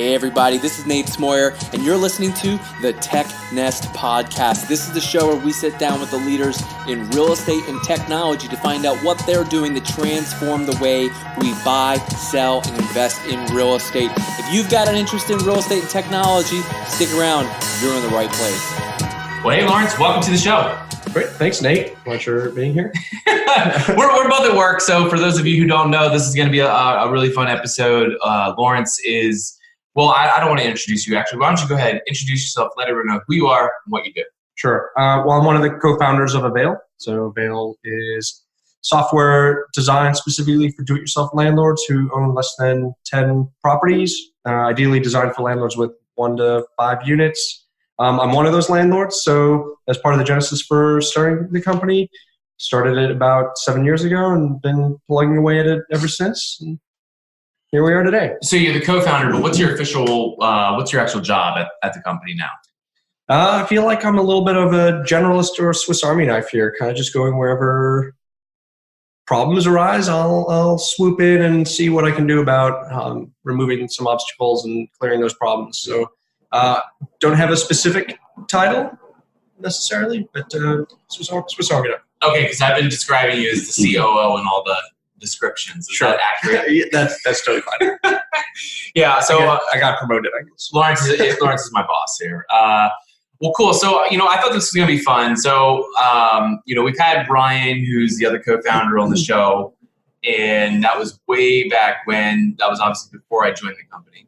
Hey everybody, this is Nate Smoyer, and you're listening to the Tech Nest Podcast. This is the show where we sit down with the leaders in real estate and technology to find out what they're doing to transform the way we buy, sell, and invest in real estate. If you've got an interest in real estate and technology, stick around. You're in the right place. Well, hey, Laurence, welcome to the show. Great. Thanks, Nate. Pleasure being here. We're both at work, so for those of you who don't know, this is going to be a really fun episode. Laurence is... Well, I don't want to introduce you, actually. Why don't you go ahead and introduce yourself, let everyone know who you are and what you do. Sure. Well, I'm one of the co-founders of Avail. So Avail is software designed specifically for do-it-yourself landlords who own less than 10 properties, ideally designed for landlords with 1 to 5 units. I'm one of those landlords, so as part of the genesis for starting the company, started it about 7 years ago and been plugging away at it ever since. And here we are today. So you're the co-founder, but what's your actual job at the company now? I feel like I'm a little bit of a generalist or a Swiss Army knife here, kind of just going wherever problems arise. I'll swoop in and see what I can do about removing some obstacles and clearing those problems. So don't have a specific title necessarily, but Swiss Army knife. Okay, because I've been describing you as the COO and all the descriptions. Is that accurate? Yeah, that's totally fine. Yeah, so I got promoted, I guess. Laurence is my boss here. Well, cool. So, I thought this was going to be fun. So, we've had Brian, who's the other co-founder, on the show, and that was way back when. That was obviously before I joined the company.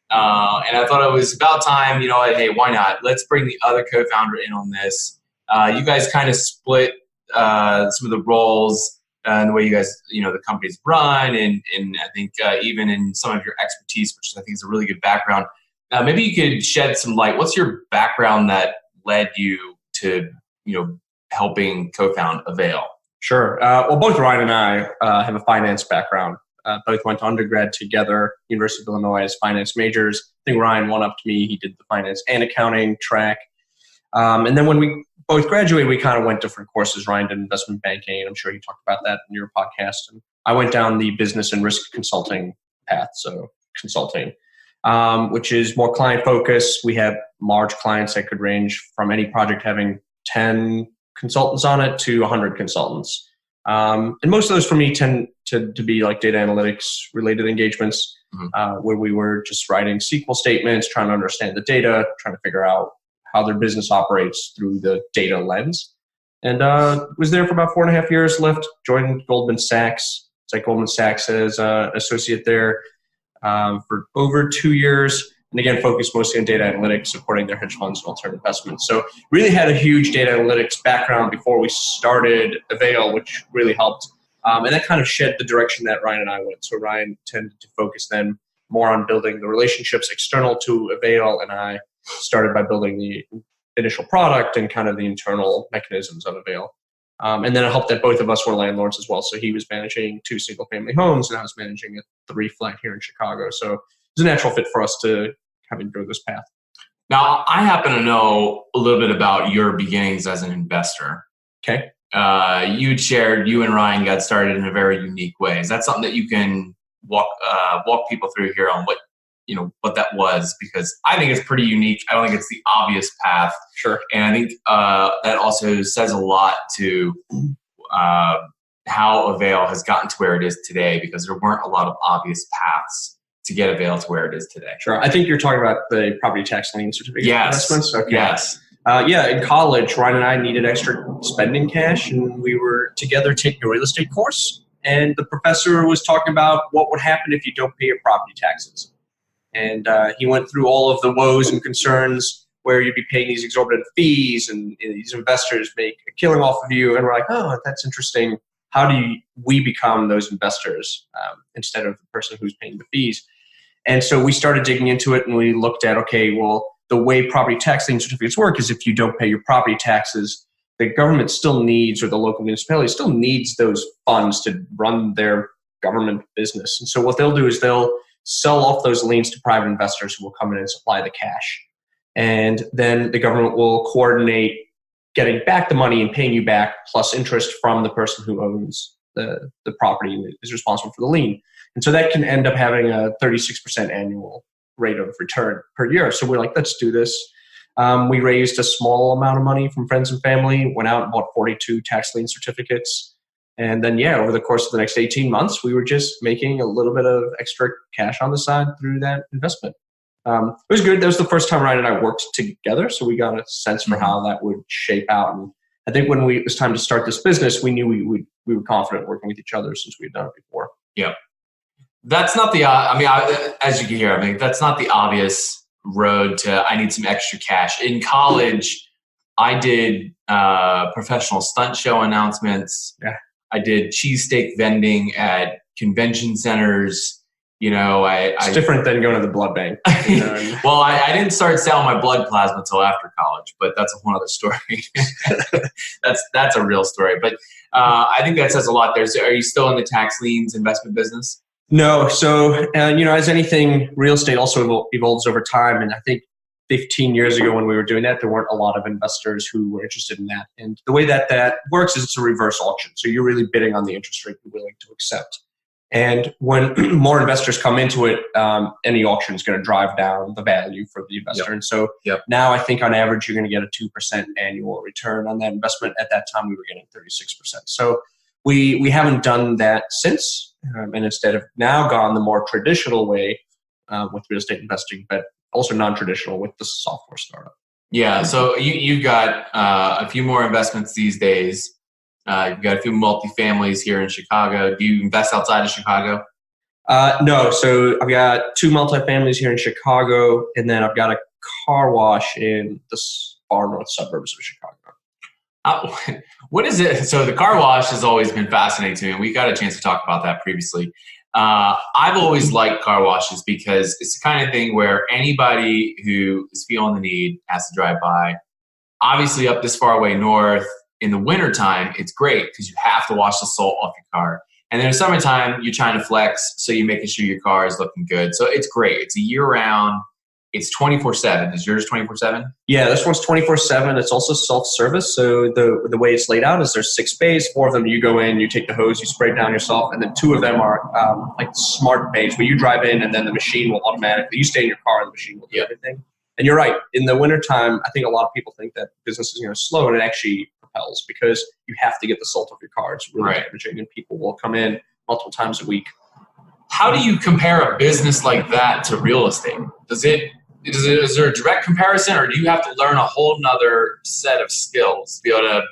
And I thought it was about time, hey, why not? Let's bring the other co-founder in on this. You guys kind of split some of the roles and the way you guys, the company's run, and I think even in some of your expertise, which I think is a really good background. Maybe you could shed some light. What's your background that led you to, helping co-found Avail? Sure. Well, both Ryan and I have a finance background. Both went to undergrad together, University of Illinois as finance majors. I think Ryan one-upped me. He did the finance and accounting track. And then when we both graduated, we kind of went different courses. Ryan did investment banking, and I'm sure you talked about that in your podcast. And I went down the business and risk consulting path, so consulting, which is more client-focused. We have large clients that could range from any project having 10 consultants on it to 100 consultants. And most of those for me tend to be like data analytics related engagements, where we were just writing SQL statements, trying to understand the data, trying to figure out how their business operates through the data lens. And was there for about 4.5 years, left, joined Goldman Sachs. It's like Goldman Sachs as an associate there for over 2 years. And again, focused mostly on data analytics, supporting their hedge funds and alternative investments. So really had a huge data analytics background before we started Avail, which really helped. And that kind of shed the direction that Ryan and I went. So Ryan tended to focus then more on building the relationships external to Avail, and I started by building the initial product and kind of the internal mechanisms of Avail. And then it helped that both of us were landlords as well. So he was managing 2 single-family homes, and I was managing a 3-flat here in Chicago. So it was a natural fit for us to kind of go this path. Now, I happen to know a little bit about your beginnings as an investor. Okay. You'd shared you and Ryan got started in a very unique way. Is that something that you can walk people through here on what that was? Because I think it's pretty unique. I don't think it's the obvious path. Sure. And I think that also says a lot to how Avail has gotten to where it is today, because there weren't a lot of obvious paths to get Avail to where it is today. Sure. I think you're talking about the property tax lien certificate investments. Okay. Yes. In college, Ryan and I needed extra spending cash, and we were together taking a real estate course. And the professor was talking about what would happen if you don't pay your property taxes. And he went through all of the woes and concerns where you'd be paying these exorbitant fees, and these investors make a killing off of you. And we're like, oh, that's interesting. How do we become those investors instead of the person who's paying the fees? And so we started digging into it, and we looked at, okay, well, the way property tax lien certificates work is if you don't pay your property taxes, the government still needs, or the local municipality still needs those funds to run their government business. And so what they'll do is they'll sell off those liens to private investors who will come in and supply the cash. And then the government will coordinate getting back the money and paying you back plus interest from the person who owns the property and is responsible for the lien. And so that can end up having a 36% annual rate of return per year. So we're like, let's do this. We raised a small amount of money from friends and family, went out and bought 42 tax lien certificates. And then, over the course of the next 18 months, we were just making a little bit of extra cash on the side through that investment. It was good. That was the first time Ryan and I worked together. So we got a sense for how that would shape out. And I think when it was time to start this business, we knew we were confident working with each other since we had done it before. Yeah. That's not the, as you can hear, that's not the obvious road to, I need some extra cash. In college, I did professional stunt show announcements. Yeah. I did cheesesteak vending at convention centers. It's different than going to the blood bank. Well, I didn't start selling my blood plasma until after college, but that's a whole other story. That's a real story. But I think that says a lot there. So are you still in the tax liens investment business? No. So, as anything, real estate also evolves over time. And I think 15 years ago when we were doing that, there weren't a lot of investors who were interested in that. And the way that works is it's a reverse auction. So you're really bidding on the interest rate you're willing to accept. And when more investors come into it, any auction is going to drive down the value for the investor. Yep. And so now I think on average, you're going to get a 2% annual return on that investment. At that time, we were getting 36%. So we haven't done that since, and instead have now gone the more traditional way with real estate investing, but also non-traditional with the software startup. Yeah. So you've got a few more investments these days. You've got a few multifamilies here in Chicago. Do you invest outside of Chicago? No. So I've got 2 multifamilies here in Chicago, and then I've got a car wash in the far north suburbs of Chicago. What is it? So the car wash has always been fascinating to me, and we got a chance to talk about that previously. I've always liked car washes because it's the kind of thing where anybody who is feeling the need has to drive by. Obviously, up this far away north, in the wintertime, it's great because you have to wash the salt off your car. And then in summertime, you're trying to flex, so you're making sure your car is looking good. So it's great. It's a year-round. It's 24/7. Is yours 24/7? Yeah, this one's 24/7. It's also self-service. So the way it's laid out is there's 6 bays. 4 of them you go in, you take the hose, you spray it down yourself, and then 2 of them are like smart bays where you drive in and then the machine will automatically, you stay in your car and the machine will do everything. And you're right. In the wintertime, I think a lot of people think that business is going to slow, and it actually propels because you have to get the salt off your car. It's really damaging, and people will come in multiple times a week. How do you compare a business like that to real estate? Is there a direct comparison, or do you have to learn a whole nother set of skills to be able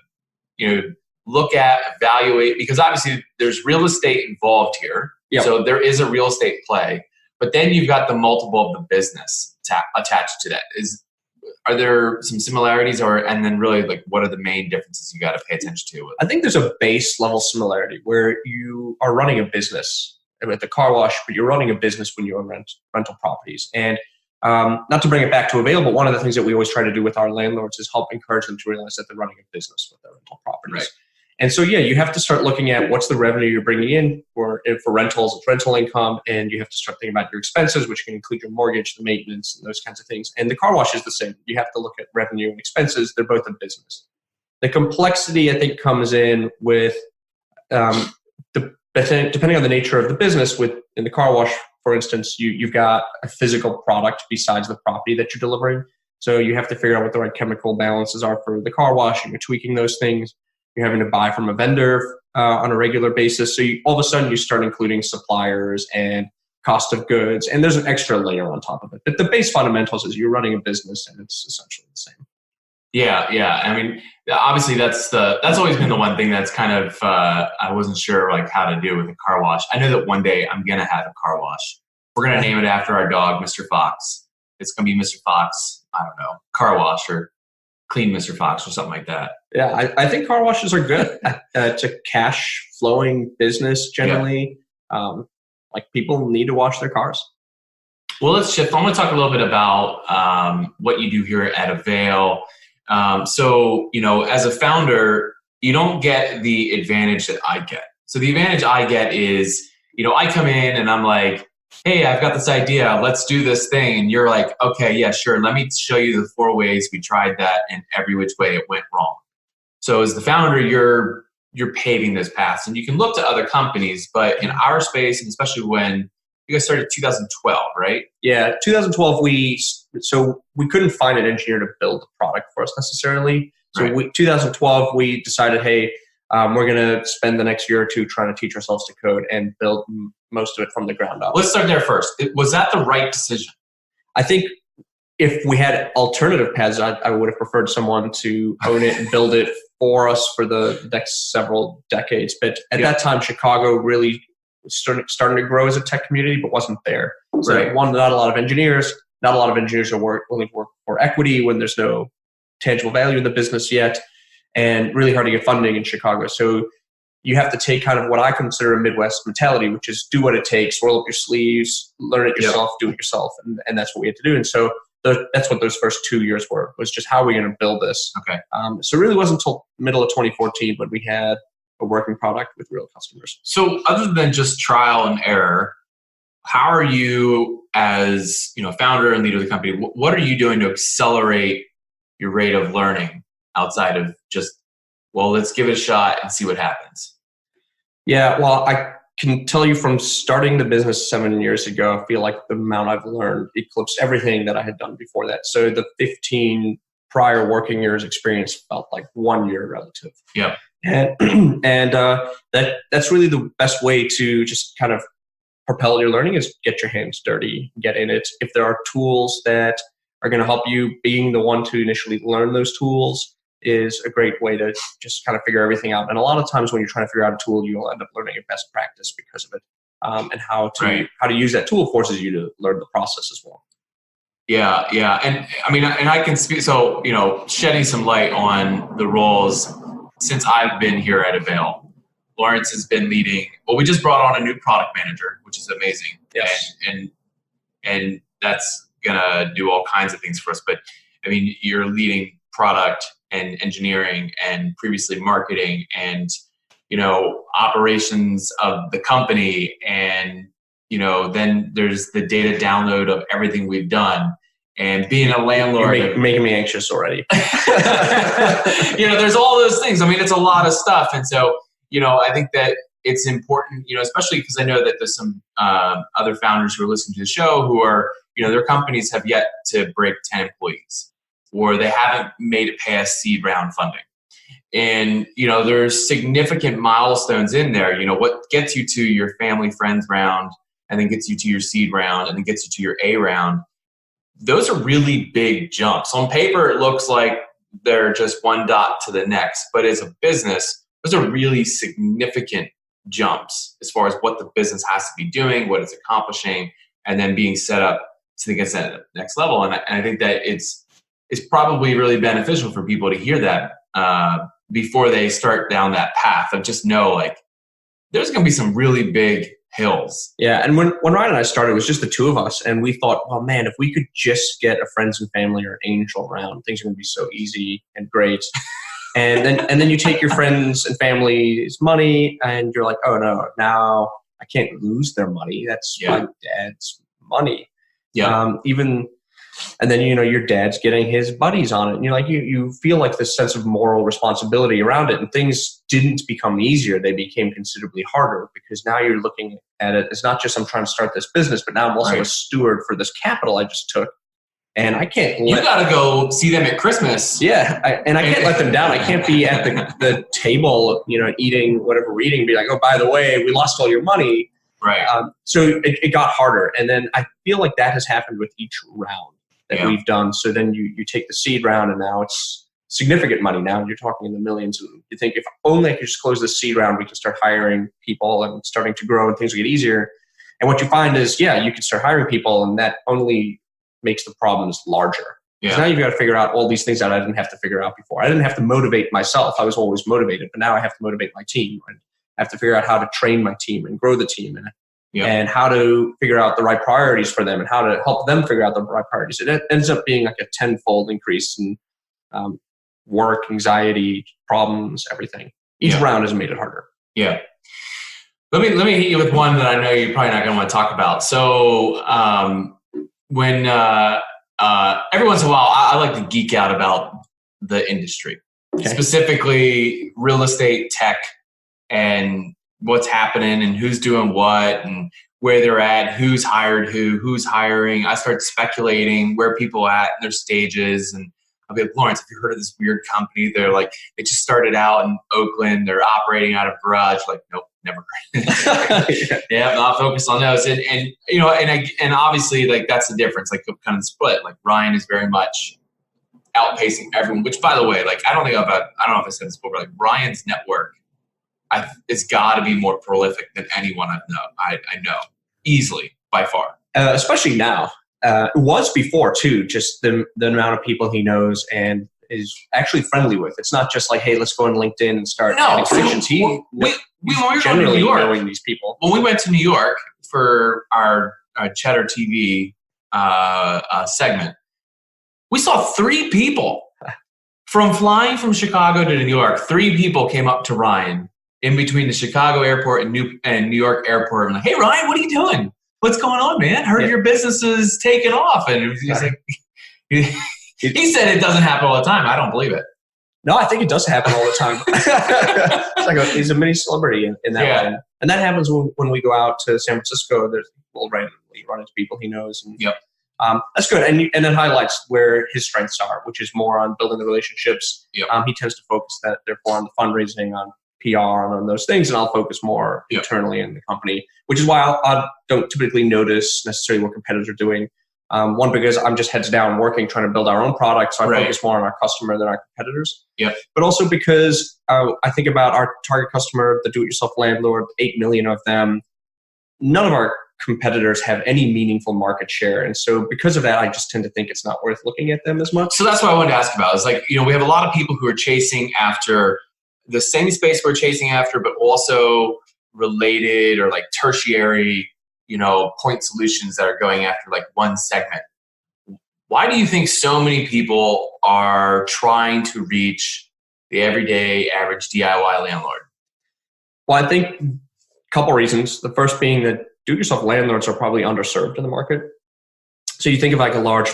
to, look at, evaluate? Because obviously there's real estate involved here. Yep. So there is a real estate play, but then you've got the multiple of the business attached to that. Are there some similarities, and then really what are the main differences you got to pay attention to? I think there's a base level similarity where you are running a business at the car wash, but you're running a business when you own rental properties. And not to bring it back to Avail, but one of the things that we always try to do with our landlords is help encourage them to realize that they're running a business with their rental properties. Right. And so, you have to start looking at what's the revenue you're bringing in for rentals, it's rental income, and you have to start thinking about your expenses, which can include your mortgage, the maintenance, and those kinds of things. And the car wash is the same. You have to look at revenue and expenses. They're both a business. The complexity, I think, comes in with depending on the nature of the business. In the car wash, for instance, you've got a physical product besides the property that you're delivering. So you have to figure out what the right chemical balances are for the car wash, and you're tweaking those things. You're having to buy from a vendor on a regular basis. So all of a sudden you start including suppliers and cost of goods, and there's an extra layer on top of it. But the base fundamentals is you're running a business, and it's essentially the same. Yeah. I mean, obviously that's always been the one thing that's kind of I wasn't sure how to do with a car wash. I know that one day I'm gonna have a car wash. We're gonna name it after our dog, Mr. Fox. It's gonna be Mr. Fox. I don't know, car wash or Clean Mr. Fox or something like that. Yeah, I think car washes are good. It's a cash flowing business generally. Yeah. People need to wash their cars. Well, let's shift. I want to talk a little bit about what you do here at Avail. So, as a founder, you don't get the advantage that I get. So the advantage I get is, I come in and I'm like, hey, I've got this idea. Let's do this thing. And you're like, okay, yeah, sure. Let me show you the 4 ways we tried that, and every which way it went wrong. So as the founder, you're paving those paths, and you can look to other companies, but in our space, and especially when you guys started 2012, right? Yeah, 2012. We couldn't find an engineer to build the product for us necessarily. So 2012, we decided, hey, we're going to spend the next year or two trying to teach ourselves to code and build most of it from the ground up. Let's start there first. Was that the right decision? I think if we had alternative paths, I would have preferred someone to own it and build it for us for the next several decades. But at that time, Chicago really was starting to grow as a tech community, but wasn't there. So not a lot of engineers. Not a lot of engineers are willing to work for equity when there's no tangible value in the business yet, and really hard to get funding in Chicago. So you have to take kind of what I consider a Midwest mentality, which is do what it takes, roll up your sleeves, learn it yourself, do it yourself. And that's what we had to do. And so that's what those first 2 years were, was just how are we going to build this? Okay. So it really wasn't until middle of 2014 when we had a working product with real customers. So other than just trial and error, how are you as founder and leader of the company, what are you doing to accelerate your rate of learning outside of just, well, let's give it a shot and see what happens? Yeah, well, I can tell you from starting the business 7 years ago, I feel like the amount I've learned eclipsed everything that I had done before that. So the 15 prior working years experience felt like 1 year relative. Yeah. And that's really the best way to just kind of propel your learning is get your hands dirty, get in it. If there are tools that are going to help you, being the one to initially learn those tools is a great way to just kind of figure everything out. And a lot of times when you're trying to figure out a tool, you'll end up learning a best practice because of it. And how to use that tool forces you to learn the process as well. Yeah. And I mean, and I can speak, so, shedding some light on the roles since I've been here at Avail. Laurence has been leading, we just brought on a new product manager, which is amazing. Yes. And that's going to do all kinds of things for us. But I mean, you're leading product and engineering and previously marketing and, operations of the company. And, then there's the data download of everything we've done. And being a landlord. You're making me anxious already. There's all those things. I mean, it's a lot of stuff. And so, I think that it's important, especially because I know that there's some other founders who are listening to the show who are, their companies have yet to break 10 employees or they haven't made it past seed round funding. And, there's significant milestones in there. What gets you to your family friends round and then gets you to your seed round and then gets you to your A round. Those are really big jumps. On paper, it looks like they're just one dot to the next, but as a business, those are really significant jumps as far as what the business has to be doing, what it's accomplishing, and then being set up to get at the next level. And I think that it's probably really beneficial for people to hear that before they start down that path of just know, like, there's going to be some really big hills. Yeah, and when Ryan and I started, it was just the two of us, and we thought, well, man, if we could just get a friends and family or an angel around, things are going to be so easy and great. and then you take your friends and family's money, and you're like, oh no, now I can't lose their money. That's my dad's money. Yeah. And then your dad's getting his buddies on it, and you're like, you feel like this sense of moral responsibility around it, and things didn't become easier; they became considerably harder because now you're looking at it. It's not just I'm trying to start this business, but now I'm also a steward for this capital I just took, and I can't. You got to go see them at Christmas. Yeah, I can't let them down. I can't be at the table, eating whatever we're eating, and be like, oh, by the way, we lost all your money. Right. So it got harder, and then I feel like that has happened with each round that we've done. So then you take the seed round, and now it's significant money. Now you're talking in the millions. And you think if only I could just close the seed round, we can start hiring people and starting to grow and things will get easier. And what you find is, you can start hiring people, and that only makes the problems larger. Because now you've got to figure out all these things that I didn't have to figure out before. I didn't have to motivate myself. I was always motivated, but now I have to motivate my team. And I have to figure out how to train my team and grow the team and how to figure out the right priorities for them and how to help them figure out the right priorities. It ends up being like a tenfold increase in work, anxiety, problems, everything. Each round has made it harder. Yeah. Let me hit you with one that I know you're probably not going to want to talk about. So when every once in a while, I like to geek out about the industry, specifically real estate, tech, and what's happening and who's doing what and where they're at, who's hired who's hiring. I start speculating where people are at in their stages. And I'll be like, Laurence, have you heard of this weird company? They're like, they just started out in Oakland. They're operating out of a garage. Like, nope, never heard. Yeah, not focused on those. And you know, and obviously, like, that's the difference, like, kind of the split. Like, Ryan is very much outpacing everyone, which, by the way, like, I don't know if I said this before, but like, Ryan's network, it's got to be more prolific than anyone I know, easily, by far. Especially now. It was before, too, just the amount of people he knows and is actually friendly with. It's not just like, hey, let's go on LinkedIn and start getting connections. We were going to generally New York, knowing these people. When we went to New York for our Cheddar TV segment, we saw 3 people from flying from Chicago to New York. 3 people came up to Ryan in between the Chicago airport and New York airport. And like, hey, Ryan, what are you doing? What's going on, man? Heard your business is taking off. And he's like, he said it doesn't happen all the time. I don't believe it. No, I think it does happen all the time. It's like he's a mini celebrity in that way. And that happens when we go out to San Francisco. We'll randomly run into people he knows. And, that's good. And then highlights where his strengths are, which is more on building the relationships. He tends to focus that, therefore, on the fundraising, on PR, on those things, and I'll focus more internally in the company, which is why I don't typically notice necessarily what competitors are doing. One, because I'm just heads down working, trying to build our own product, so I focus more on our customer than our competitors. But also because I think about our target customer, the do-it-yourself landlord, 8 million of them. None of our competitors have any meaningful market share, and so because of that, I just tend to think it's not worth looking at them as much. So that's what I wanted to ask about. Is like, we have a lot of people who are chasing after the same space we're chasing after, but also related or like tertiary, point solutions that are going after like one segment. Why do you think so many people are trying to reach the everyday average DIY landlord? Well, I think a couple reasons. The first being that do-it-yourself landlords are probably underserved in the market. So you think of like a large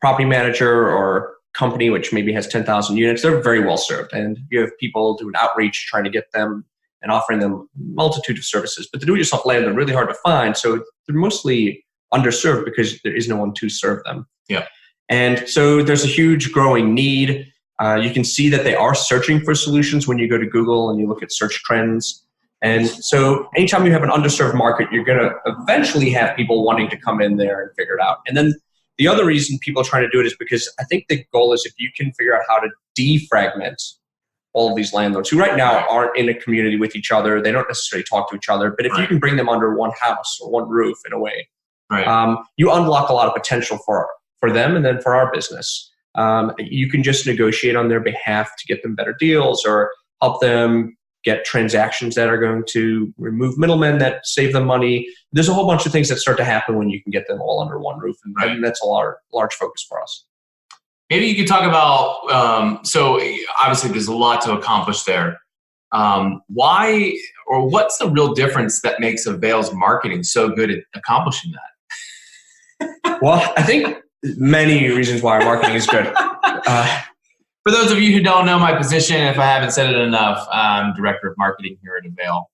property manager or company which maybe has 10,000 units, they're very well served. And you have people doing outreach, trying to get them and offering them a multitude of services. But the do-it-yourself landlord are really hard to find. So they're mostly underserved because there is no one to serve them. And so there's a huge growing need. You can see that they are searching for solutions when you go to Google and you look at search trends. And so anytime you have an underserved market, you're going to eventually have people wanting to come in there and figure it out. And then the other reason people are trying to do it is because I think the goal is if you can figure out how to defragment all of these landlords who right now aren't in a community with each other, they don't necessarily talk to each other, but if you can bring them under one house or one roof in a way, you unlock a lot of potential for them and then for our business. You can just negotiate on their behalf to get them better deals or help them get transactions that are going to remove middlemen that save them money. There's a whole bunch of things that start to happen when you can get them all under one roof. And that's a large focus for us. Maybe you could talk about, so obviously there's a lot to accomplish there. Why, or what's the real difference that makes Avail's marketing so good at accomplishing that? Well, I think many reasons why our marketing is good. For those of you who don't know my position, if I haven't said it enough, I'm Director of Marketing here at Avail.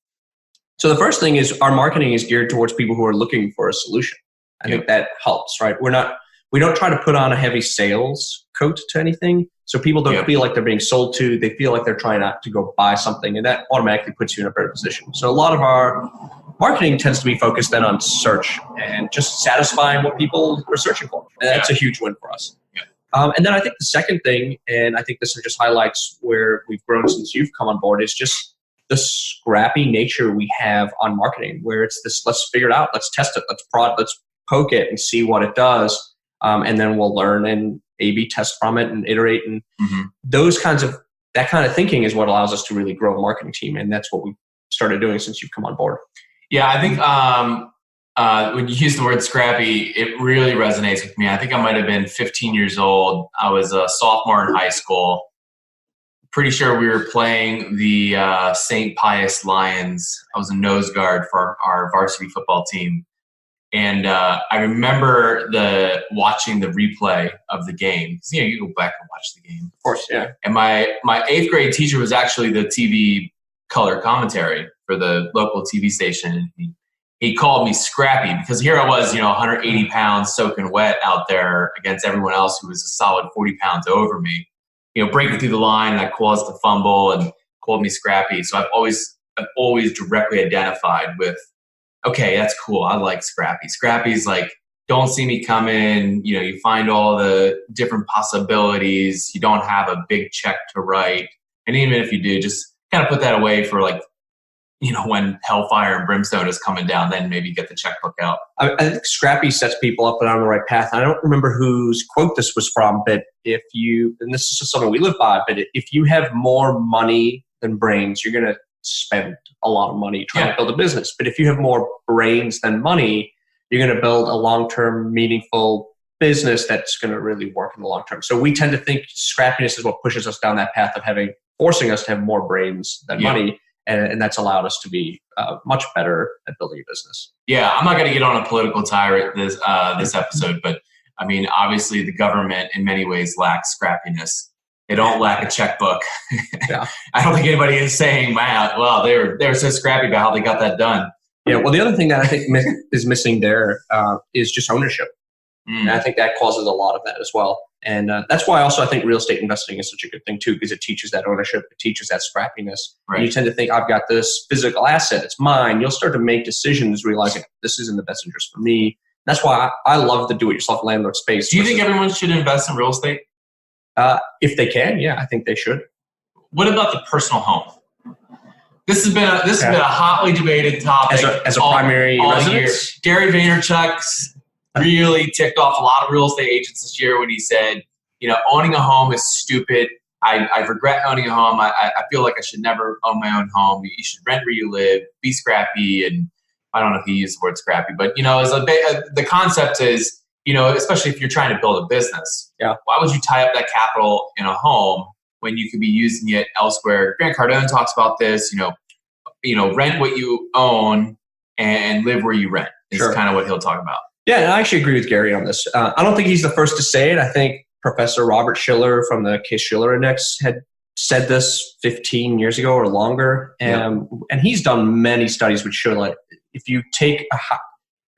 So the first thing is our marketing is geared towards people who are looking for a solution. I think that helps, right? We don't try to put on a heavy sales coat to anything. So people don't feel like they're being sold to. They feel like they're trying to go buy something, and that automatically puts you in a better position. So a lot of our marketing tends to be focused then on search and just satisfying what people are searching for. And that's a huge win for us. And then I think the second thing, and I think this just highlights where we've grown since you've come on board, is just the scrappy nature we have on marketing, where it's this, let's figure it out, let's test it, let's poke it and see what it does. And then we'll learn and A/B test from it and iterate. And that kind of thinking is what allows us to really grow a marketing team. And that's what we started doing since you've come on board. Yeah, I think when you use the word scrappy, it really resonates with me. I think I might have been 15 years old. I was a sophomore in high school. Pretty sure we were playing the St. Pius Lions. I was a nose guard for our varsity football team. And I remember watching the replay of the game. You go back and watch the game. Of course, yeah. And my 8th grade teacher was actually the TV color commentary for the local TV station. he called me scrappy because here I was, 180 pounds soaking wet out there against everyone else who was a solid 40 pounds over me, breaking through the line, and I caused the fumble and called me scrappy. So I've always directly identified with, okay, that's cool. I like scrappy. Scrappy's like, don't see me coming. You find all the different possibilities. You don't have a big check to write. And even if you do, just kind of put that away for like, when hellfire and brimstone is coming down, then maybe get the checkbook out. I think scrappy sets people up and on the right path. I don't remember whose quote this was from, but and this is just something we live by, but if you have more money than brains, you're going to spend a lot of money trying to build a business. But if you have more brains than money, you're going to build a long-term, meaningful business that's going to really work in the long term. So we tend to think scrappiness is what pushes us down that path of forcing us to have more brains than money. And that's allowed us to be much better at building a business. Yeah, I'm not going to get on a political tirade this episode, but I mean, obviously the government in many ways lacks scrappiness. They don't lack a checkbook. Yeah. I don't think anybody is saying, wow, well, they were so scrappy about how they got that done. Yeah, well, the other thing that I think is missing there is just ownership. And I think that causes a lot of that as well. And that's why also I think real estate investing is such a good thing too, because it teaches that ownership, it teaches that scrappiness. Right. And you tend to think, I've got this physical asset, it's mine. You'll start to make decisions realizing this is in the best interest for me. That's why I love the do-it-yourself landlord space. Do you think everyone should invest in real estate? If they can, yeah, I think they should. What about the personal home? This has been a hotly debated topic as a primary residence. Gary Vaynerchuk's really ticked off a lot of real estate agents this year when he said, owning a home is stupid. I regret owning a home. I feel like I should never own my own home. You should rent where you live, be scrappy. And I don't know if he used the word scrappy, but the concept is, especially if you're trying to build a business, why would you tie up that capital in a home when you could be using it elsewhere? Grant Cardone talks about this, rent what you own and live where you rent is kind of what he'll talk about. Yeah, and I actually agree with Gary on this. I don't think he's the first to say it. I think Professor Robert Schiller from the Case-Shiller Index had said this 15 years ago or longer. And he's done many studies which show that if you take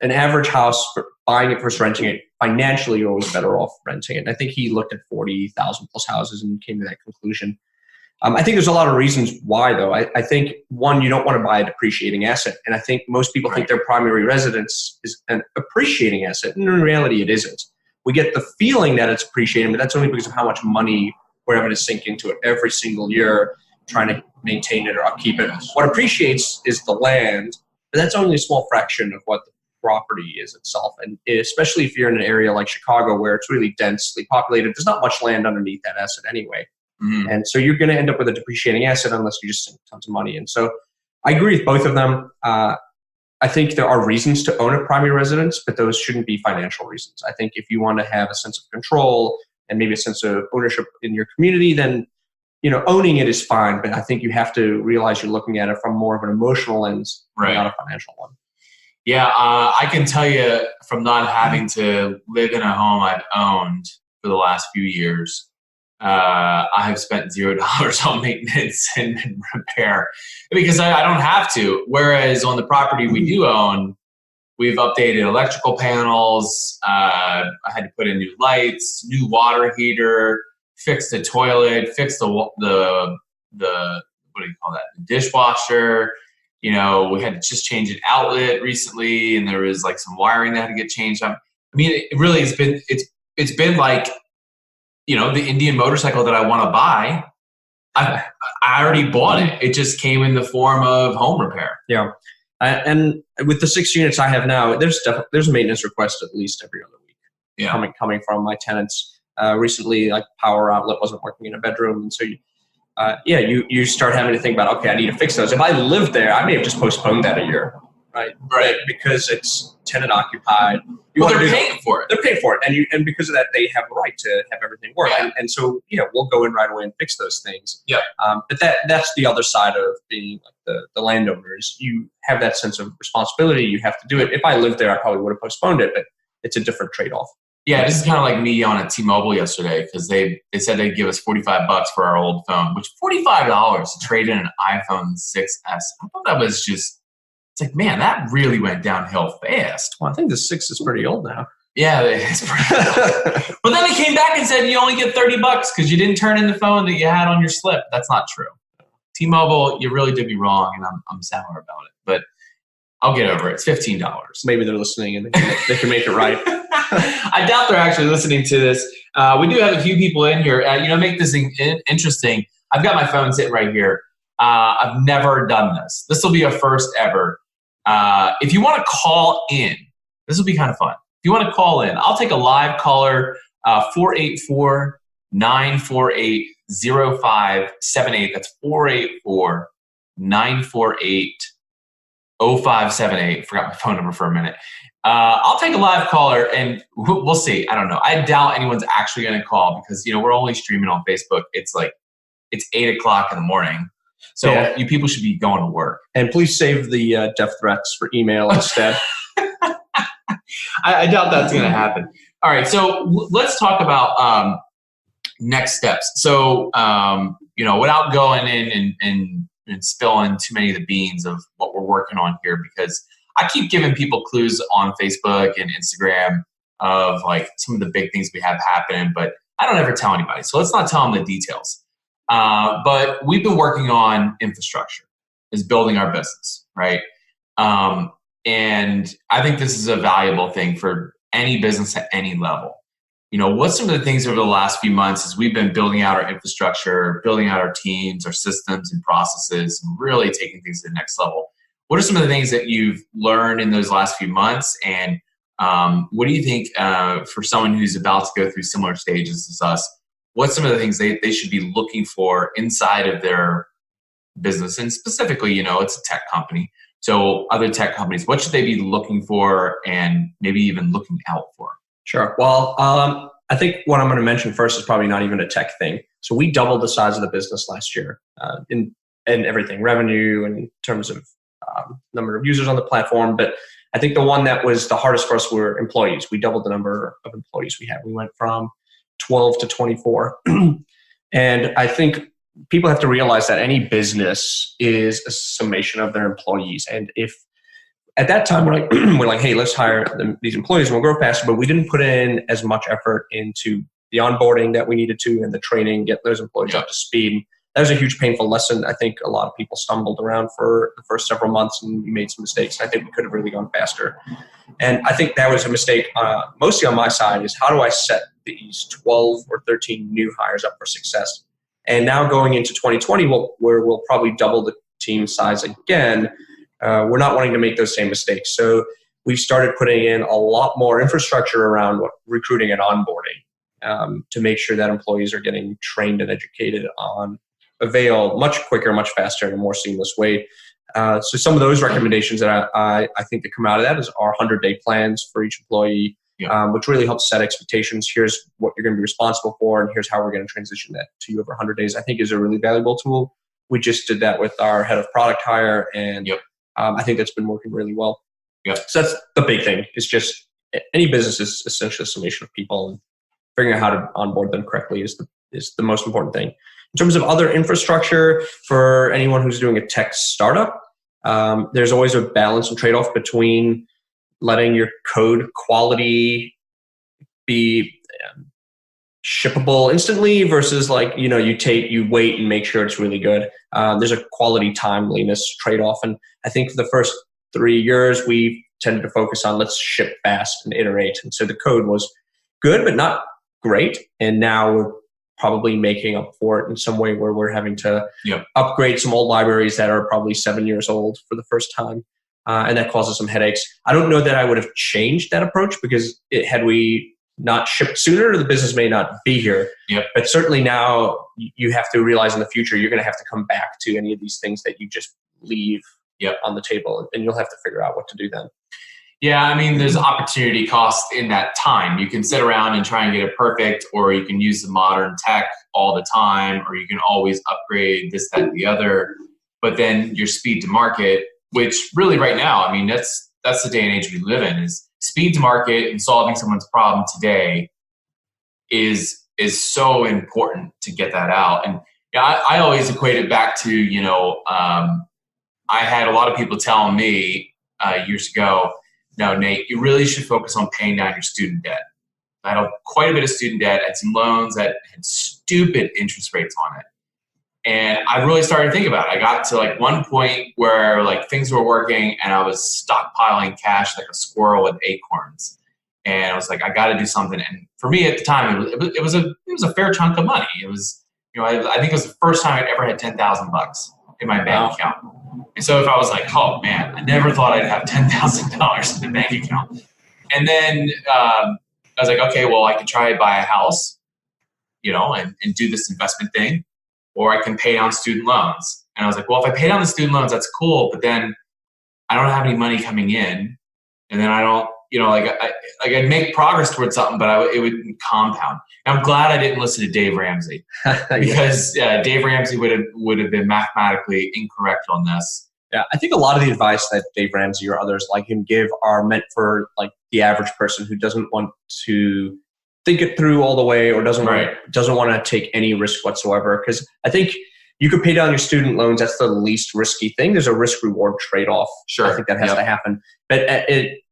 an average house, buying it versus renting it, financially you're always better off renting it. And I think he looked at 40,000 plus houses and came to that conclusion. I think there's a lot of reasons why, though. I think, one, you don't want to buy a depreciating asset. And I think most people think their primary residence is an appreciating asset. And in reality, it isn't. We get the feeling that it's appreciating, but that's only because of how much money we're having to sink into it every single year, trying to maintain it or upkeep it. What appreciates is the land, but that's only a small fraction of what the property is itself. And especially if you're in an area like Chicago where it's really densely populated, there's not much land underneath that asset anyway. Mm-hmm. And so you're going to end up with a depreciating asset unless you just sink tons of money. And so I agree with both of them. I think there are reasons to own a primary residence, but those shouldn't be financial reasons. I think if you want to have a sense of control and maybe a sense of ownership in your community, then owning it is fine. But I think you have to realize you're looking at it from more of an emotional lens, not a financial one. Yeah, I can tell you from not having to live in a home I've owned for the last few years, I have spent $0 on maintenance and repair because I don't have to. Whereas on the property we do own, we've updated electrical panels. I had to put in new lights, new water heater, fixed the toilet, fixed the what do you call that? The dishwasher. We had to just change an outlet recently, and there was like some wiring that had to get changed. I mean, it really has been. It's been like, the Indian motorcycle that I want to buy. I already bought it. It just came in the form of home repair. Yeah, and with the 6 units I have now, there's a maintenance request at least every other week. Yeah, coming from my tenants. Recently, like power outlet wasn't working in a bedroom, and so you start having to think about, okay, I need to fix those. If I lived there, I may have just postponed that a year, right? Because it's tenant occupied. They're paying for it. They're paying for it, and because of that, they have a right to have everything work. Yeah. And so we'll go in right away and fix those things. Yeah. But that's the other side of being like the landowners. You have that sense of responsibility. You have to do it. If I lived there, I probably would have postponed it, but it's a different trade-off. Yeah, this is kind of like me yelling at T-Mobile yesterday because they said they'd give us $45 for our old phone, which $45 to trade in an iPhone 6S. I thought that was just It's like, man, that really went downhill fast. Well, I think the 6 is pretty old now. Yeah, it's pretty old. But then they came back and said you only get $30 because you didn't turn in the phone that you had on your slip. That's not true. T-Mobile, you really did me wrong, and I'm sour about it. But I'll get over it. It's $15. Maybe they're listening and they can make it right. I doubt they're actually listening to this. We do have a few people in here. Make this thing interesting. I've got my phone sitting right here. I've never done this. This will be a first ever. If you want to call in, this will be kind of fun. If you want to call in, I'll take a live caller, 484-948-0578. That's 484-948-0578. Forgot my phone number for a minute. I'll take a live caller and we'll see. I don't know. I doubt anyone's actually going to call because, we're only streaming on Facebook. It's 8 o'clock in the morning. So you people should be going to work. And please save the death threats for email instead. I doubt that's going to happen. All right. So let's talk about next steps. So, without going in and spilling too many of the beans of what we're working on here, because I keep giving people clues on Facebook and Instagram of some of the big things we have happening, but I don't ever tell anybody. So let's not tell them the details. But we've been working on infrastructure, is building our business, right? And I think this is a valuable thing for any business at any level. What's some of the things over the last few months is we've been building out our infrastructure, building out our teams, our systems and processes, and really taking things to the next level. What are some of the things that you've learned in those last few months? And what do you think for someone who's about to go through similar stages as us, what's some of the things they should be looking for inside of their business? And specifically, it's a tech company. So other tech companies, what should they be looking for and maybe even looking out for? Sure. Well, I think what I'm going to mention first is probably not even a tech thing. So we doubled the size of the business last year in everything, revenue, and in terms of number of users on the platform. But I think the one that was the hardest for us were employees. We doubled the number of employees we had. We went from 12 to 24. And I think people have to realize that any business is a summation of their employees. And if at that time we're like, hey, let's hire these employees and we'll grow faster, but we didn't put in as much effort into the onboarding that we needed to and the training, get those employees up to speed. That was a huge painful lesson. I think a lot of people stumbled around for the first several months and we made some mistakes. I think we could have really gone faster. And I think that was a mistake mostly on my side is how do I set these 12 or 13 new hires up for success? And now going into 2020, where we'll probably double the team size again, we're not wanting to make those same mistakes. So we've started putting in a lot more infrastructure around recruiting and onboarding to make sure that employees are getting trained and educated on Avail much quicker, much faster, in a more seamless way. So some of those recommendations that I think that come out of that is our 100-day plans for each employee, which really helps set expectations. Here's what you're going to be responsible for, and here's how we're going to transition that to you over 100 days, I think is a really valuable tool. We just did that with our head of product hire, and I think that's been working really well. So that's the big thing. It's just any business is essentially a summation of people, and figuring out how to onboard them correctly is the most important thing. In terms of other infrastructure, for anyone who's doing a tech startup, there's always a balance and trade-off between letting your code quality be shippable instantly versus you wait and make sure it's really good. There's a quality timeliness trade-off. And I think for the first 3 years, we tended to focus on let's ship fast and iterate. And so the code was good, but not great. And now we're probably making up for it in some way where we're having to upgrade some old libraries that are probably 7 years old for the first time. And that causes some headaches. I don't know that I would have changed that approach because had we not shipped sooner, the business may not be here. But certainly now you have to realize in the future, you're going to have to come back to any of these things that you just leave on the table, and you'll have to figure out what to do then. Yeah, I mean, there's opportunity cost in that time. You can sit around and try and get it perfect, or you can use the modern tech all the time, or you can always upgrade this, that, and the other. But then your speed to market, which really right now, I mean, that's the day and age we live in, is speed to market and solving someone's problem today is so important to get that out. And I always equate it back to, I had a lot of people telling me years ago, no, Nate, you really should focus on paying down your student debt. I had quite a bit of student debt. I had some loans that had stupid interest rates on it. And I really started to think about it. I got to like one point where like things were working and I was stockpiling cash like a squirrel with acorns. And I was like, I got to do something. And for me at the time, it was a fair chunk of money. It was, I think it was the first time I'd ever had $10,000 in my bank account. And so if I was like, oh man, I never thought I'd have $10,000 in the bank account. And then I was like, okay, well, I could try to buy a house, and do this investment thing. Or I can pay down student loans. And I was like, well, if I pay down the student loans, that's cool. But then I don't have any money coming in. And then I don't, I'd make progress towards something, but it would compound. And I'm glad I didn't listen to Dave Ramsey because Dave Ramsey would have been mathematically incorrect on this. Yeah, I think a lot of the advice that Dave Ramsey or others like him give are meant for like the average person who doesn't want to think it through all the way or doesn't want to take any risk whatsoever. Because I think you could pay down your student loans. That's the least risky thing. There's a risk-reward trade-off. Sure. I think that has to happen. But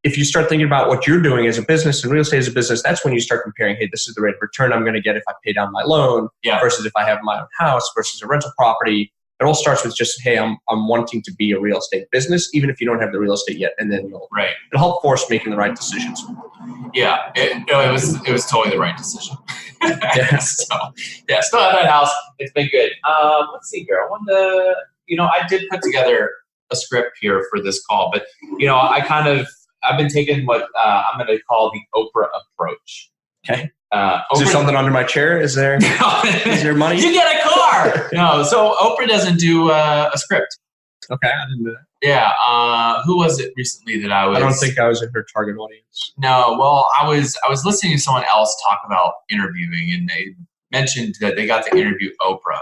if you start thinking about what you're doing as a business and real estate as a business, that's when you start comparing, hey, this is the rate of return I'm going to get if I pay down my loan versus if I have my own house versus a rental property. It all starts with just, hey, I'm wanting to be a real estate business, even if you don't have the real estate yet, and then it'll help force making the right decisions. Yeah, it was totally the right decision. Still have that house. It's been good. Let's see here. I did put together a script here for this call, but I've been taking what I'm going to call the Oprah approach. Okay. Is there something under my chair? Is there money? You get a car. No, so Oprah doesn't do a script. Okay, I didn't do that. Yeah, who was it recently that I don't think I was in her target audience. No, well, I was listening to someone else talk about interviewing, and they mentioned that they got to interview Oprah.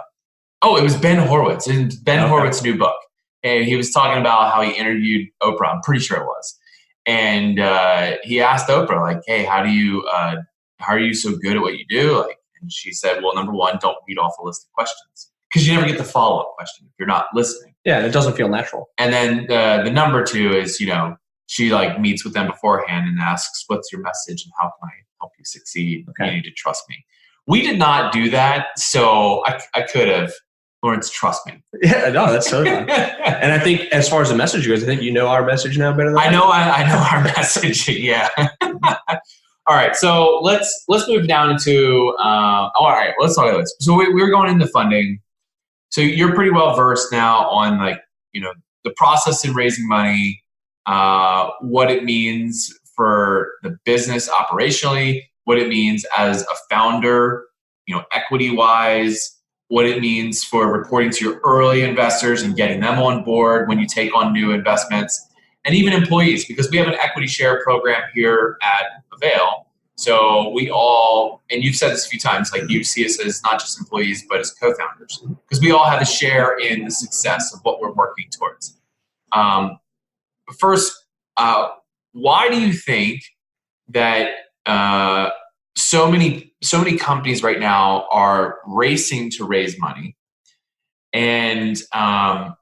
Oh, it was Ben Horowitz, in Ben Horowitz's new book, and he was talking about how he interviewed Oprah. I'm pretty sure it was, and he asked Oprah like, "Hey, how are you so good at what you do?" And she said, well, number one, don't read off a list of questions because you never get the follow-up question if you're not listening. Yeah, it doesn't feel natural. And then the number two is, she meets with them beforehand and asks, what's your message and how can I help you succeed? Okay. You need to trust me. We did not do that, so I could have. Laurence, trust me. Yeah, no, that's so fun. And I think as far as the message goes, I think you know our message now better than I know our message, yeah. All right, so let's move down to all right, let's talk about this. So we're going into funding. So you're pretty well versed now on the process in raising money, what it means for the business operationally, what it means as a founder, equity wise, what it means for reporting to your early investors and getting them on board when you take on new investments, and even employees, because we have an equity share program here at Avail. So we all, and you've said this a few times, you see us as not just employees, but as co-founders, because we all have a share in the success of what we're working towards. First, why do you think that so many companies right now are racing to raise money? And I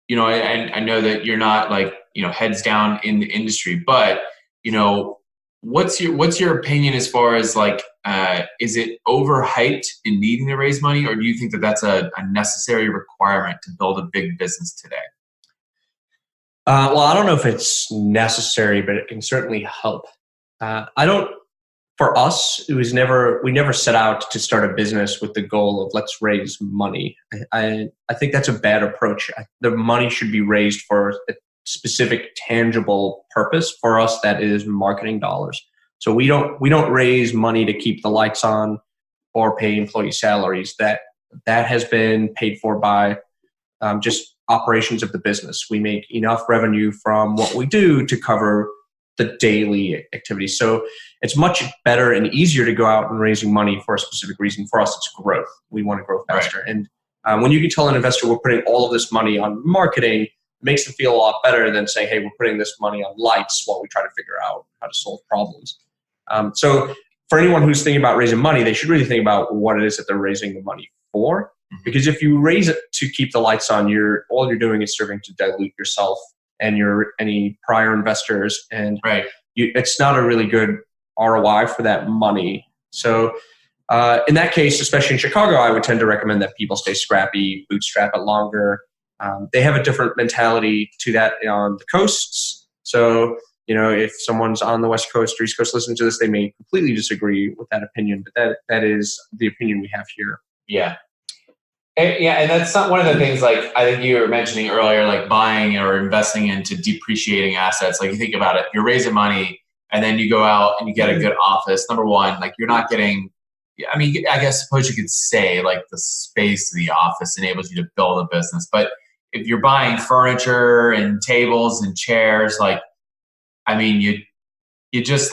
know that you're not heads down in the industry, but what's your opinion as far as is it overhyped in needing to raise money, or do you think that that's a necessary requirement to build a big business today? Well, I don't know if it's necessary, but it can certainly help. For us, we never set out to start a business with the goal of let's raise money. I think that's a bad approach. The money should be raised for a specific tangible purpose. For us, that is marketing dollars. So we don't raise money to keep the lights on or pay employee salaries. That has been paid for by just operations of the business. We make enough revenue from what we do to cover the daily activities. So it's much better and easier to go out and raising money for a specific reason. For us, it's growth. We want to grow faster. Right. And when you can tell an investor we're putting all of this money on marketing, it makes them feel a lot better than saying, hey, we're putting this money on lights while we try to figure out how to solve problems. So for anyone who's thinking about raising money, they should really think about what it is that they're raising the money for. Because if you raise it to keep the lights on, all you're doing is serving to dilute yourself and any prior investors, and it's not a really good ROI for that money. So in that case, especially in Chicago, I would tend to recommend that people stay scrappy, bootstrap it longer. They have a different mentality to that on the coasts. So, if someone's on the West Coast or East Coast listening to this, they may completely disagree with that opinion, but that is the opinion we have here. Yeah. And that's not one of the things, like, I think you were mentioning earlier, like buying or investing into depreciating assets. Like, you think about it, you're raising money and then you go out and you get a good office. Number one, like, you're not getting, I suppose you could say, like, the space of the office enables you to build a business. But if you're buying furniture and tables and chairs, like, you just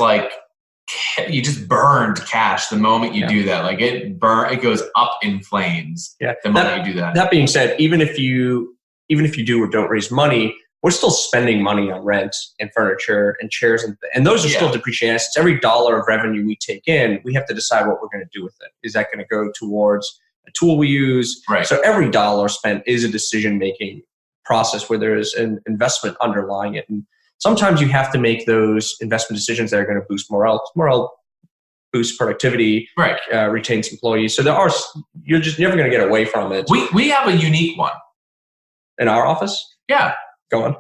burned cash the moment you do that. Like, it goes up in flames the moment you do that. That being said, even if you do or don't raise money, we're still spending money on rent and furniture and chairs, and those are still depreciating assets. Every dollar of revenue we take in, we have to decide what we're going to do with it. Is that going to go towards a tool we use? Right. So every dollar spent is a decision-making process where there is an investment underlying it. And sometimes you have to make those investment decisions that are going to boost morale. Morale boosts productivity, retains employees. So you're just never going to get away from it. We have a unique one in our office. Yeah. Go on.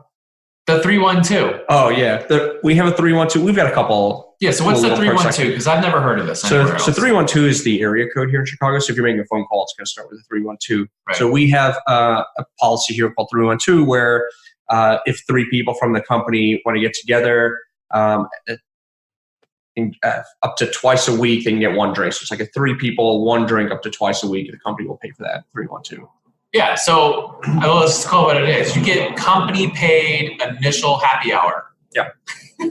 The 312. Oh yeah, we have a 312. We've got a couple. Yeah. So what's the 312? Because I've never heard of this. So 312 is the area code here in Chicago. So if you're making a phone call, it's going to start with a 312. Right. So we have a policy here called 312 where if three people from the company want to get together, up to twice a week, they can get one drink. So it's like a 3 people, 1 drink up to twice a week. The company will pay for that. 312. Yeah, so let's just call it what it is. You get company paid initial happy hour. Yeah.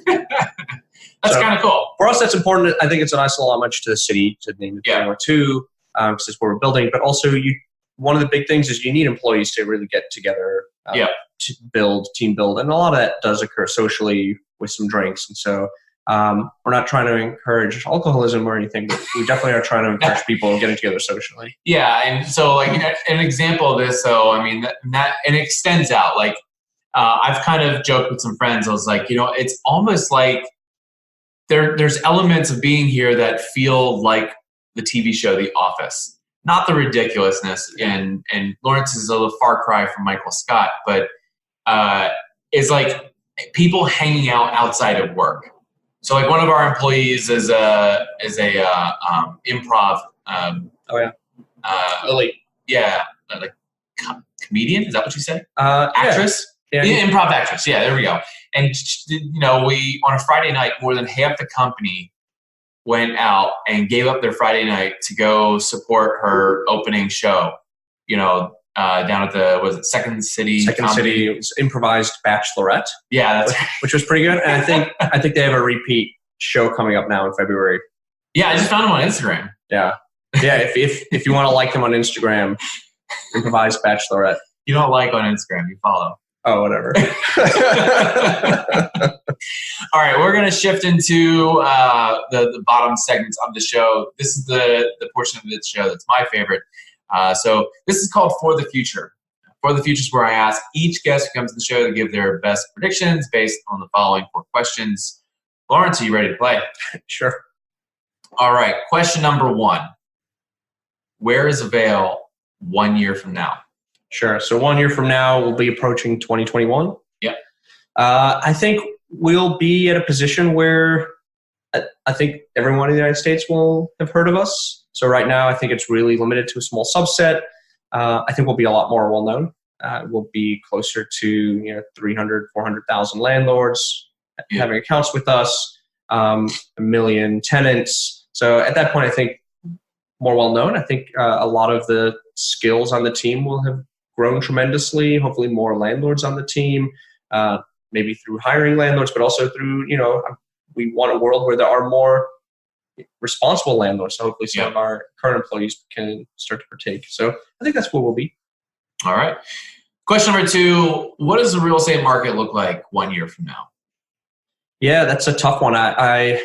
That's kind of cool. For us, that's important. I think it's a nice little homage to the city to name it 312, because it's where we're building. But also, one of the big things is you need employees to really get together to team build. And a lot of that does occur socially with some drinks. And so we're not trying to encourage alcoholism or anything, but we definitely are trying to encourage people getting together socially. Yeah, and so like an example of this, though, that and it extends out. Like I've kind of joked with some friends. I was like, it's almost like there's elements of being here that feel like the TV show The Office. Not the ridiculousness, and Laurence is a little far cry from Michael Scott, but it's like people hanging out outside of work. So like one of our employees is a improv. Elite. Yeah, like comedian. Is that what you said? Actress. Yeah. Improv actress. Yeah, there we go. And we on a Friday night, more than half the company went out and gave up their Friday night to go support her opening show. Down at the Second City. Second City. It was improvised Bachelorette. Yeah, which was pretty good. And I think they have a repeat show coming up now in February. Yeah, I just found them on Instagram. Yeah. If you want to like them on Instagram, improvised Bachelorette. You don't like on Instagram, you follow. Oh, whatever. All right, we're going to shift into the bottom segments of the show. This is the portion of the show that's my favorite. So this is called For the Future. For the Future is where I ask each guest who comes to the show to give their best predictions based on the following 4 questions. Laurence, are you ready to play? Sure. All right, question number 1. Where is Avail 1 year from now? Sure. So 1 year from now, we'll be approaching 2021. Yeah. I think we'll be at a position where I think everyone in the United States will have heard of us. So right now, I think it's really limited to a small subset. I think we'll be a lot more well-known. We'll be closer to 300, 400,000 landlords having accounts with us, 1 million tenants. So at that point, I think more well-known. I think a lot of the skills on the team will have grown tremendously. Hopefully more landlords on the team, maybe through hiring landlords, but also through, we want a world where there are more responsible landlords. So hopefully some of our current employees can start to partake. So I think that's where we'll be. All right. Question number 2, what does the real estate market look like 1 year from now? Yeah, that's a tough one. I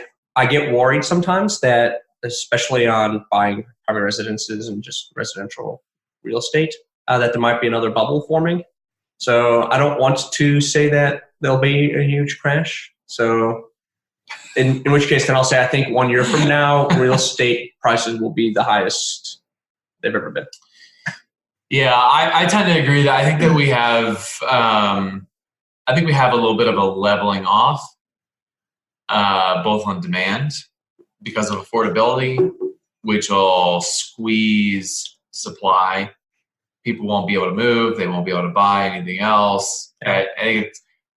get worried sometimes that, especially on buying private residences and just residential real estate, that there might be another bubble forming. So I don't want to say that there'll be a huge crash. So in which case, then I'll say I think 1 year from now, real estate prices will be the highest they've ever been. Yeah, I tend to agree that I think that we have a little bit of a leveling off, both on demand because of affordability, which will squeeze supply. People won't be able to move. They won't be able to buy anything else. I think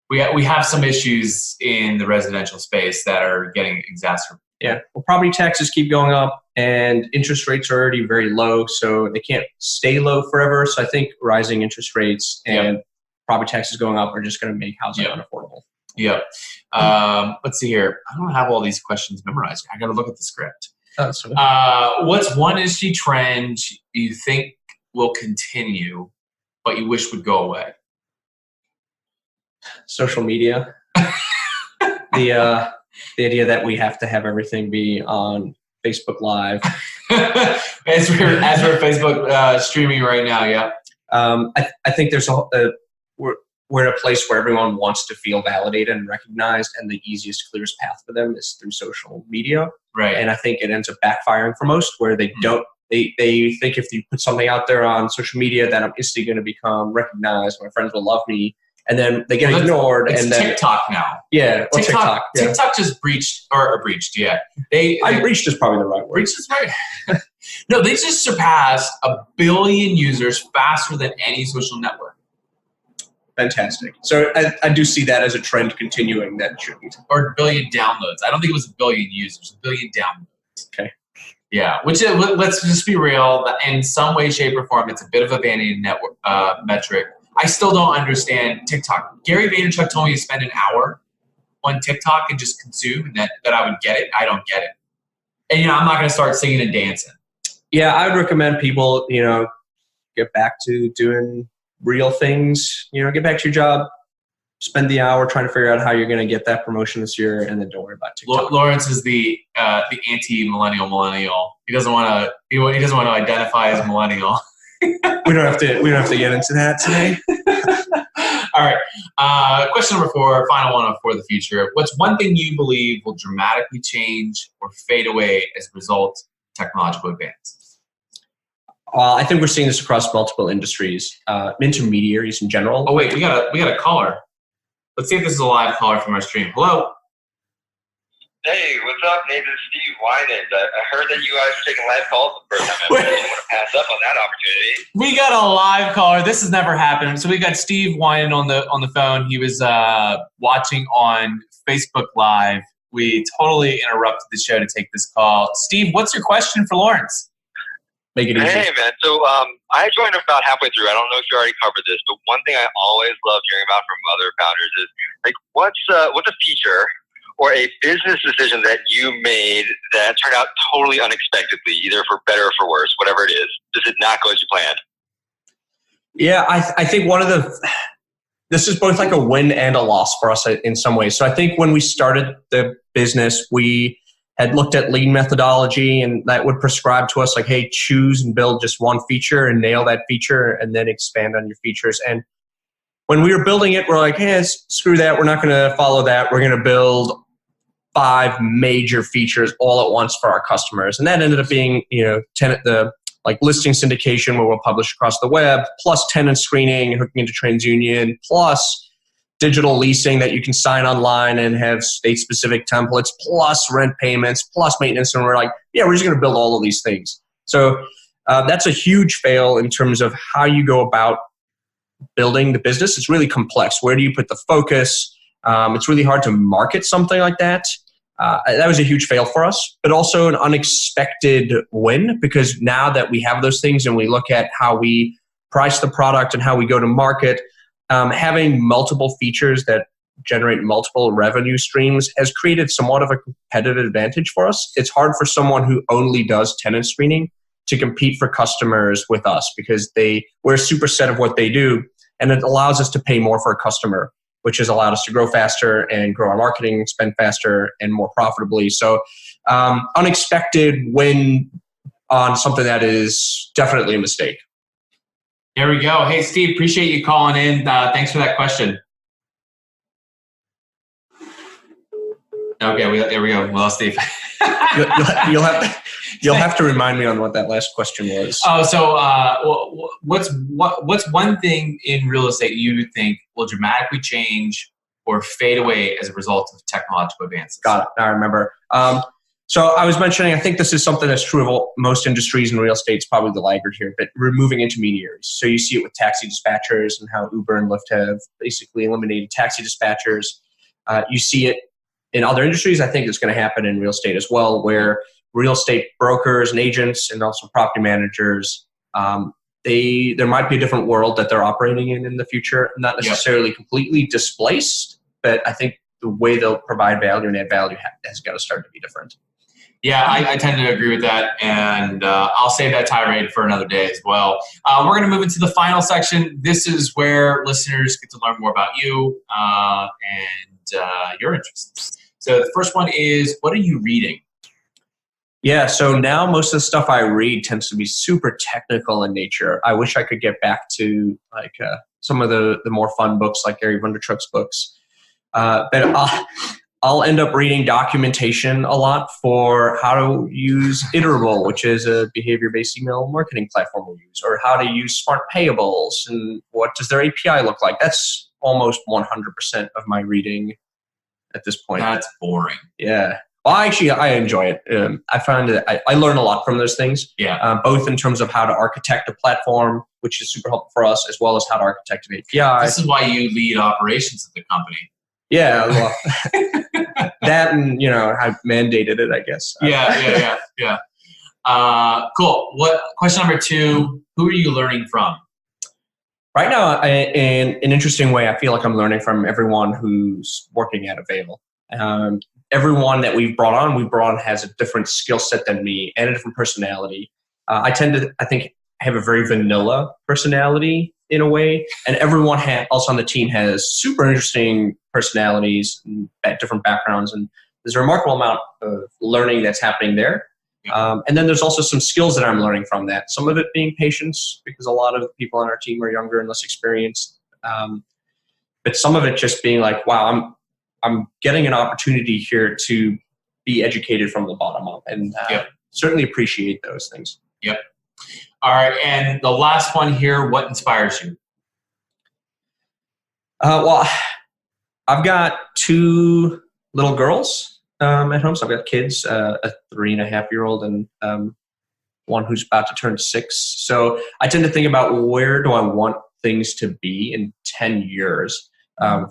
we have some issues in the residential space that are getting exacerbated. Yeah, well, property taxes keep going up, and interest rates are already very low, so they can't stay low forever. So I think rising interest rates and property taxes going up are just going to make housing unaffordable. Yep. Let's see here. I don't have all these questions memorized. I got to look at the script. What's one industry trend you think will continue, but you wish would go away? Social media. The idea that we have to have everything be on Facebook Live. as we're Facebook streaming right now, yeah. I think there's we're in a place where everyone wants to feel validated and recognized, and the easiest, clearest path for them is through social media. Right. And I think it ends up backfiring for most, where they don't. They think if you put something out there on social media, that I'm instantly going to become recognized. My friends will love me. And then they get ignored. It's and then TikTok now. Yeah, TikTok. Yeah. TikTok just breached. Yeah, breached is probably the right word. Breached is right. No, they just surpassed 1 billion users faster than any social network. Fantastic. So I do see that as a trend continuing. That shouldn't. Or 1 billion downloads. I don't think it was 1 billion users. 1 billion downloads. Okay. Yeah, which let's just be real. In some way, shape, or form, it's a bit of a vanity network metric. I still don't understand TikTok. Gary Vaynerchuk told me to spend an hour on TikTok and just consume, and that I would get it. I don't get it. And, I'm not going to start singing and dancing. Yeah, I would recommend people, get back to doing real things. Get back to your job, spend the hour trying to figure out how you're going to get that promotion this year, and then don't worry about TikTok. Laurence is the anti-millennial. He doesn't want to. He doesn't want to identify as millennial. We don't have to get into that today. All right. Question number 4, final one for the future. What's one thing you believe will dramatically change or fade away as a result of technological advances? I think we're seeing this across multiple industries, intermediaries in general. Oh wait, we got a caller. Let's see if this is a live caller from our stream. Hello. Hey, what's up, Nate? This is Steve Winans. I heard that you guys were taking live calls the first time. I didn't want to pass up on that opportunity. We got a live caller. This has never happened. So we got Steve Winans on the phone. He was watching on Facebook Live. We totally interrupted the show to take this call. Steve, what's your question for Laurence? Make it easy. Hey, man. So I joined about halfway through. I don't know if you already covered this, but one thing I always love hearing about from other founders is what's a feature or a business decision that you made that turned out totally unexpectedly, either for better or for worse, whatever it is. Does it not go as you planned? Yeah, I think this is both like a win and a loss for us in some ways. So I think when we started the business, we had looked at lean methodology, and that would prescribe to us hey, choose and build just one feature and nail that feature and then expand on your features. And when we were building it, we're like, hey, screw that. We're not going to follow that. We're going to build 5 major features all at once for our customers. And that ended up being, the listing syndication where we'll publish across the web, plus tenant screening, hooking into TransUnion, plus digital leasing that you can sign online and have state-specific templates, plus rent payments, plus maintenance. And we're like, yeah, we're just going to build all of these things. So that's a huge fail in terms of how you go about building the business. It's really complex. Where do you put the focus? It's really hard to market something like that. That was a huge fail for us, but also an unexpected win, because now that we have those things and we look at how we price the product and how we go to market, having multiple features that generate multiple revenue streams has created somewhat of a competitive advantage for us. It's hard for someone who only does tenant screening to compete for customers with us, because we're a superset of what they do, and it allows us to pay more for a customer, which has allowed us to grow faster and grow our marketing, spend faster and more profitably. So unexpected win on something that is definitely a mistake. There we go. Hey, Steve, appreciate you calling in. Thanks for that question. Okay, there we go. We lost Steve. You'll have to remind me on what that last question was. Oh, so what's one thing in real estate you think will dramatically change or fade away as a result of technological advances? Got it. I remember. So I was mentioning, I think this is something that's true of most industries, and real estate's probably the laggard here, but removing intermediaries. So you see it with taxi dispatchers and how Uber and Lyft have basically eliminated taxi dispatchers. You see it in other industries. I think it's going to happen in real estate as well, where real estate brokers and agents and also property managers, there might be a different world that they're operating in the future, not necessarily completely displaced, but I think the way they'll provide value and add value has got to start to be different. Yeah, I tend to agree with that, and I'll save that tirade for another day as well. We're going to move into the final section. This is where listeners get to learn more about you and your interests. So the first one is, what are you reading? Yeah, so now most of the stuff I read tends to be super technical in nature. I wish I could get back to like some of the more fun books like Gary Vaynerchuk's books. But I'll end up reading documentation a lot for how to use Iterable, which is a behavior-based email marketing platform we use, or how to use smart payables and what does their API look like. That's almost 100% of my reading at this point. That's boring. Yeah. Well, actually, I enjoy it. I find that I learn a lot from those things. Yeah. Both in terms of how to architect a platform, which is super helpful for us, as well as how to architect an API. This is why you lead operations at the company. Yeah, well, that and, I mandated it, I guess. Yeah. Cool. Question number 2, who are you learning from? Right now, in an interesting way, I feel like I'm learning from everyone who's working at Avail. Everyone that we've brought on has a different skill set than me and a different personality. I tend to, I think, have a very vanilla personality in a way, and everyone else on the team has super interesting personalities and different backgrounds, and there's a remarkable amount of learning that's happening there. And then there's also some skills that I'm learning from that. Some of it being patience, because a lot of the people on our team are younger and less experienced. But some of it just being like, wow, I'm getting an opportunity here to be educated from the bottom up, and certainly appreciate those things. Yep. All right, and the last one here, what inspires you? Well, I've got 2 little girls at home. So I've got kids, a 3.5-year-old and one who's about to turn 6. So I tend to think about where do I want things to be in 10 years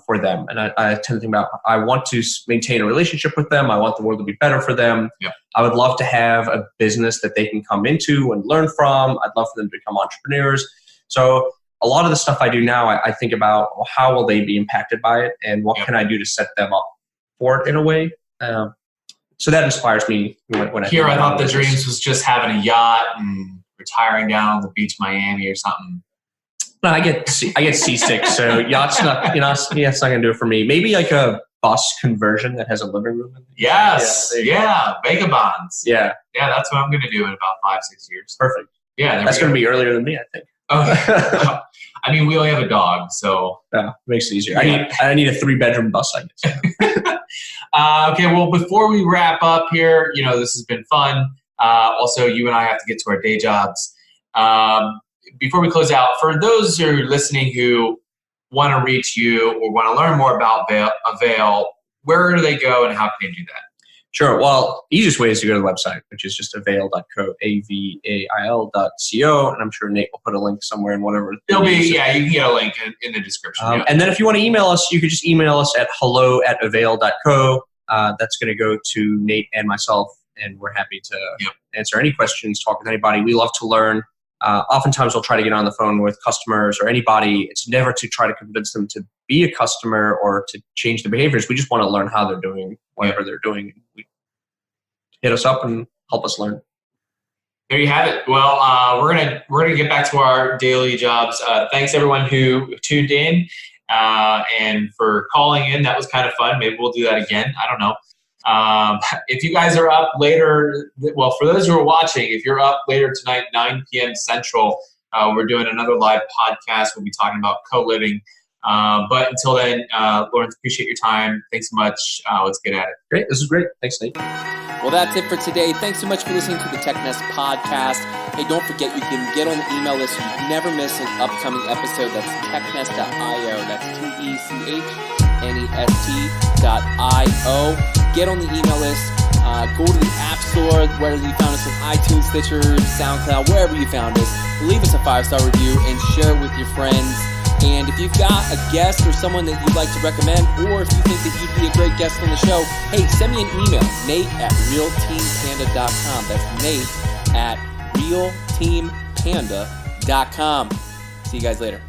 for them. And I tend to think about, I want to maintain a relationship with them. I want the world to be better for them. Yeah. I would love to have a business that they can come into and learn from. I'd love for them to become entrepreneurs. So a lot of the stuff I do now, I think about, well, how will they be impacted by it, and what can I do to set them up for it in a way. So that inspires me when I I thought the dreams was just having a yacht and retiring down on the beach, Miami or something. No, I get seasick, so yacht's not, it's not gonna do it for me. Maybe like a bus conversion that has a living room in it. Yes, vagabonds. Yeah, that's what I'm gonna do in about 5-6 years. Perfect. Yeah, that's gonna be earlier than me, I think. Oh, I mean, we only have a dog, so yeah, makes it easier. I need a 3-bedroom bus, I guess. Okay, well, before we wrap up here, this has been fun. Also, you and I have to get to our day jobs. Before we close out, for those who are listening who want to reach you or want to learn more about Avail, where do they go and how can they do that? Sure. Well, easiest way is to go to the website, which is just avail.co, avail.co, and I'm sure Nate will put a link somewhere in whatever. There'll be, you can get a link in the description. And then if you want to email us, you could just email us at hello@avail.co. That's going to go to Nate and myself, and we're happy to answer any questions, talk with anybody. We love to learn. Oftentimes we'll try to get on the phone with customers or anybody. It's never to try to convince them to be a customer or to change the behaviors. We just want to learn how they're doing whatever they're doing. Hit us up and help us learn. There you have it. Well, we're gonna get back to our daily jobs. Thanks everyone who tuned in and for calling in. That was kind of fun. Maybe we'll do that again. I don't know. If you guys are up later, well, for those who are watching, if you're up later tonight, 9 p.m. Central, we're doing another live podcast. We'll be talking about co-living. But until then, Laurence, appreciate your time. Thanks so much. Let's get at it. Great. This is great. Thanks, Nate. Well, that's it for today. Thanks so much for listening to the TechNest podcast. Hey, don't forget you can get on the email list so you never miss an upcoming episode. That's technest.io. That's technest.io. Get on the email list. Go to the App Store, whether you found us on iTunes, Stitcher, SoundCloud, wherever you found us. Leave us a 5-star review and share it with your friends. And if you've got a guest or someone that you'd like to recommend, or if you think that you'd be a great guest on the show, hey, send me an email, nate@realteampanda.com. That's nate@realteampanda.com. See you guys later.